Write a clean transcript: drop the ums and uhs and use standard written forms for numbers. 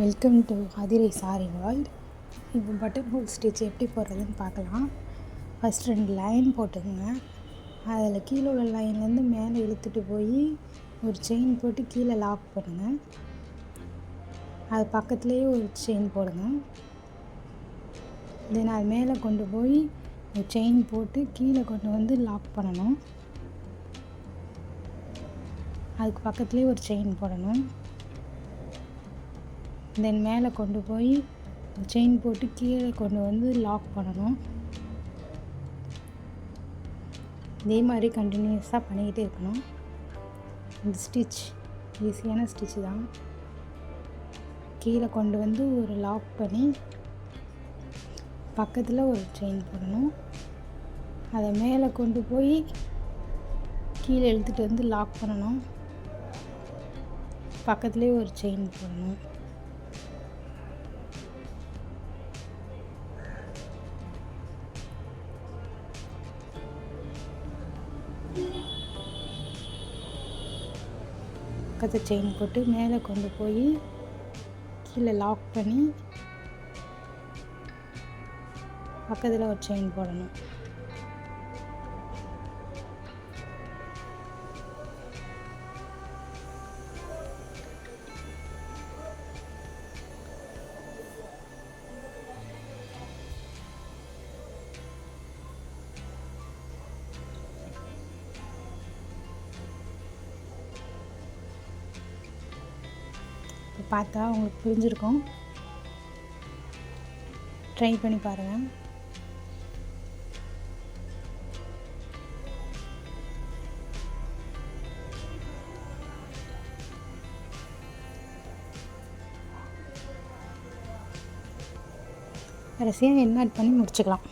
Welcome to Adirai sorry world. இப்போ button whole stitch எப்படி போடுறதுன்னு பார்க்கலாம். ஃபஸ்ட் 2 லைன் போட்டுக்கோங்க. அதில் கீழே உள்ள லைன்லேருந்து மேலே இழுத்துட்டு போய் ஒரு செயின் போட்டு கீழே லாக் பண்ணுங்கள். அது பக்கத்துலேயே ஒரு செயின் போடுங்க. தென் அது மேலே கொண்டு போய் ஒரு செயின் போட்டு கீழே கொண்டு வந்து லாக் பண்ணணும். அதுக்கு பக்கத்துலேயே ஒரு செயின் போடணும். தென் மேலே கொண்டு போய் செயின் போட்டு கீழே கொண்டு வந்து லாக் பண்ணணும். இதே மாதிரி கண்டினியூஸாக பண்ணிக்கிட்டே இருக்கணும். இந்த ஸ்டிச் ஈஸியான ஸ்டிச்சு தான். கீழே கொண்டு வந்து ஒரு லாக் பண்ணி பக்கத்தில் ஒரு செயின் போடணும். அதை மேலே கொண்டு போய் கீழே இழுத்துட்டு வந்து லாக் பண்ணணும். பக்கத்துலேயே ஒரு செயின் போடணும். பக்கத்து செயின் போட்டு மேலே கொண்டு போய் கீழே லாக் பண்ணி பக்கத்தில் ஒரு செயின் போடணும். இப்போ பார்த்தா உங்களுக்கு புரிஞ்சிருக்கும். ட்ரை பண்ணி பாருங்கள். கடைசியாக எண்ணெய் ஆட் பண்ணி முடிச்சுக்கலாம்.